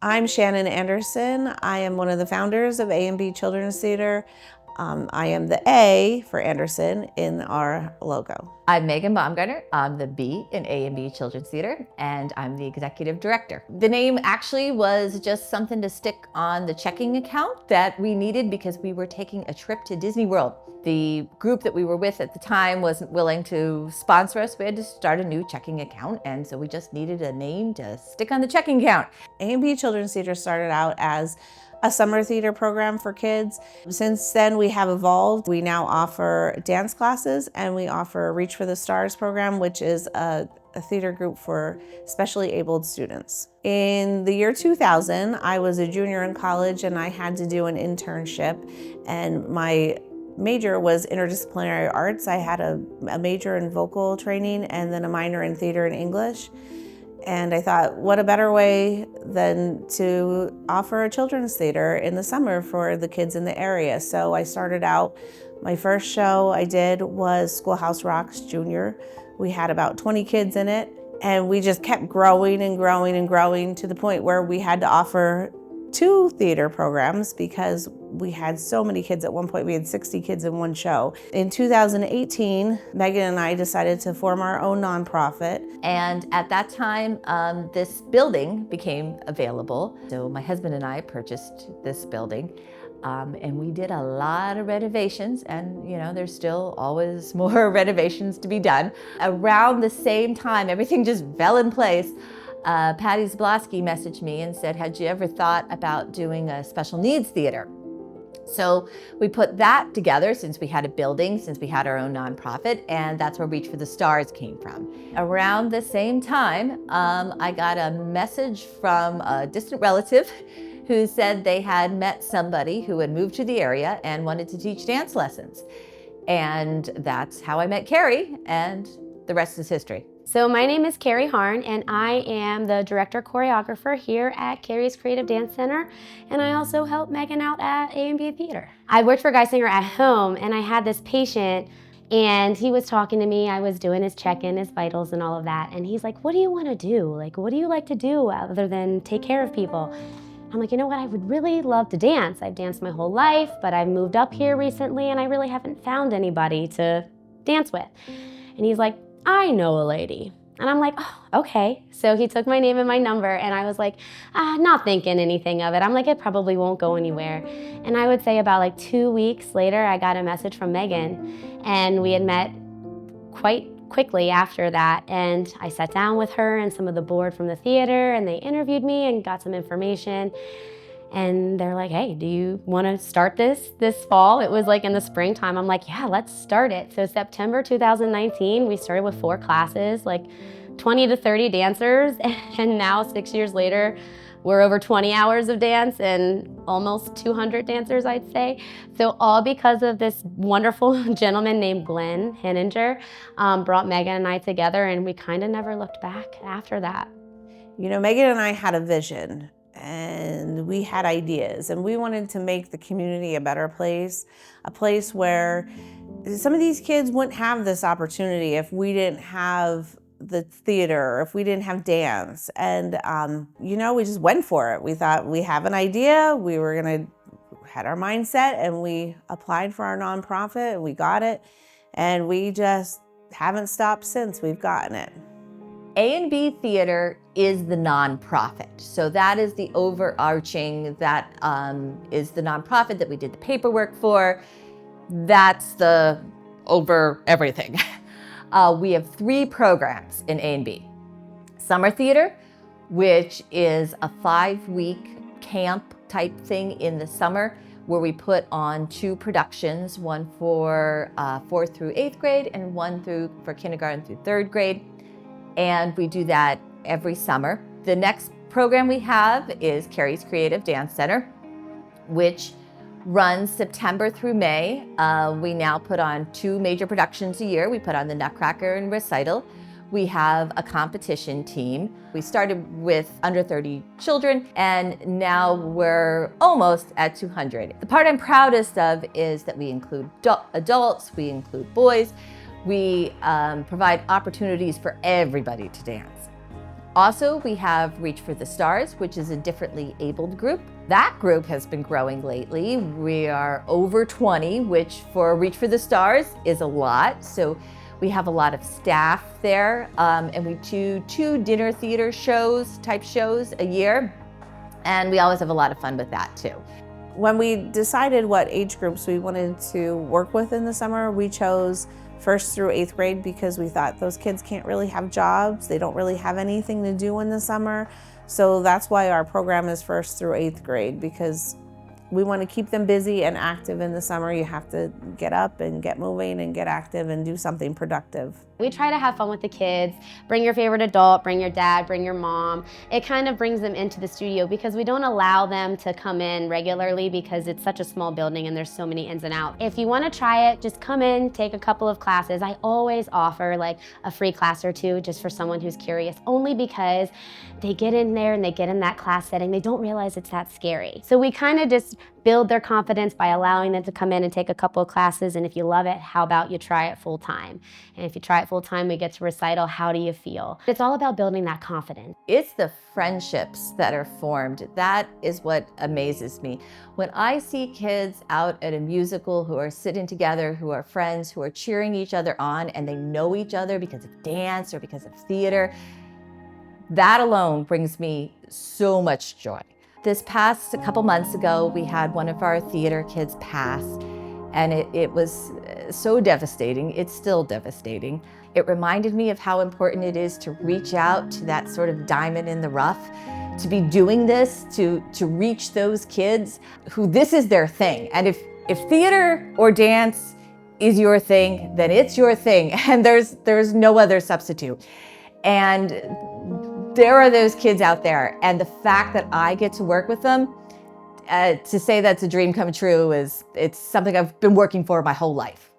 I'm Shannon Anderson. I am one of the founders of A&B Children's Theater. I am the A for Anderson in our logo. I'm Meagan. I'm the B in A&B Children's Theater, and I'm the executive director. The name actually was just something to stick on the checking account that we needed because we were taking a trip to Disney World. The group that we were with at the time wasn't willing to sponsor us. We had to start a new checking account, and so we just needed a name to stick on the checking account. A&B Children's Theater started out as a summer theater program for kids. Since then, we have evolved. We now offer dance classes, and we offer a Reach for the Stars program, which is a theater group for specially abled students. In the year 2000, I was a junior in college, and I had to do an internship, and my major was interdisciplinary arts. I had a major in vocal training and then a minor in theater and English. And I thought, what a better way than to offer a children's theater in the summer for the kids in the area. So I started out, my first show I did was Schoolhouse Rock's Junior. We had about 20 kids in it, and we just kept growing and growing and growing to the point where we had to offer 2 theater programs because we had so many kids. At one point we had 60 kids in one show. In 2018, Meagan and I decided to form our own nonprofit. And at that time, this building became available. So my husband and I purchased this building. And we did a lot of renovations, and there's still always more renovations to be done. Around the same time, everything just fell in place. Patty Zblosky messaged me and said, had you ever thought about doing a special needs theater? So we put that together since we had a building, since we had our own nonprofit, and that's where Reach for the Stars came from. Around the same time, I got a message from a distant relative who said they had met somebody who had moved to the area and wanted to teach dance lessons. And that's how I met Keri, and the rest is history. So my name is Keri Horn, and I am the director choreographer here at Keri's Creative Dance Center, and I also help Meagan out at A&B Theater. I worked for Geisinger at home, and I had this patient, and he was talking to me. I was doing his check-in, his vitals, and all of that, and he's like, what do you want to do? Like, what do you like to do other than take care of people? I'm like, you know what, I would really love to dance. I've danced my whole life, but I've moved up here recently, and I really haven't found anybody to dance with. And he's like, I know a lady. And I'm like, oh, okay. So he took my name and my number, and I was like, not thinking anything of it. I'm like, it probably won't go anywhere. And I would say about like 2 weeks later, I got a message from Meagan, and we had met quite quickly after that. And I sat down with her and some of the board from the theater, and they interviewed me and got some information. And they're like, hey, do you want to start this fall? It was like in the springtime. I'm like, yeah, let's start it. So September 2019, we started with 4 classes, like 20 to 30 dancers. And now 6 years later, we're over 20 hours of dance and almost 200 dancers, I'd say. So all because of this wonderful gentleman named Glenn Henninger brought Meagan and I together, and we kind of never looked back after that. You know, Meagan and I had a vision, and we had ideas, and we wanted to make the community a better place, a place where some of these kids wouldn't have this opportunity if we didn't have the theater, if we didn't have dance. And we just went for it. We thought, we have an idea, had our mindset, and we applied for our nonprofit, and we got it, and we just haven't stopped since we've gotten it. A&B Theater is the nonprofit. So that is the overarching, that is the nonprofit that we did the paperwork for. That's the over everything. We have 3 programs in A&B. Summer Theater, which is a 5-week camp type thing in the summer where we put on 2 productions, one for 4th through 8th grade and one for kindergarten through 3rd grade. And we do that every summer. The next program we have is Keri's Creative Dance Center, which runs September through May. We now put on 2 major productions a year. We put on the Nutcracker and Recital. We have a competition team. We started with under 30 children, and now we're almost at 200. The part I'm proudest of is that we include adults, we include boys. We provide opportunities for everybody to dance. Also, we have Reach for the Stars, which is a differently abled group. That group has been growing lately. We are over 20, which for Reach for the Stars is a lot. So we have a lot of staff there, and we do 2 dinner theater type shows a year. And we always have a lot of fun with that too. When we decided what age groups we wanted to work with in the summer, we chose 1st through 8th grade because we thought those kids can't really have jobs. They don't really have anything to do in the summer. So that's why our program is 1st through 8th grade, because we want to keep them busy and active in the summer. You have to get up and get moving and get active and do something productive. We try to have fun with the kids. Bring your favorite adult, bring your dad, bring your mom. It kind of brings them into the studio because we don't allow them to come in regularly because it's such a small building and there's so many ins and outs. If you want to try it, just come in, take a couple of classes. I always offer like a free class or 2 just for someone who's curious, only because they get in there and they get in that class setting. They don't realize it's that scary. So we kind of just build their confidence by allowing them to come in and take a couple of classes. And if you love it, how about you try it full time? And if you try it full time, we get to recital. How do you feel? It's all about building that confidence. It's the friendships that are formed. That is what amazes me. When I see kids out at a musical who are sitting together, who are friends, who are cheering each other on, and they know each other because of dance or because of theater, that alone brings me so much joy. This past couple months ago, we had one of our theater kids pass, and it was so devastating. It's still devastating. It reminded me of how important it is to reach out to that sort of diamond in the rough, to be doing this, to reach those kids who this is their thing. And if theater or dance is your thing, then it's your thing, and there's no other substitute. And there are those kids out there, and the fact that I get to work with them, to say that's a dream come true it's something I've been working for my whole life.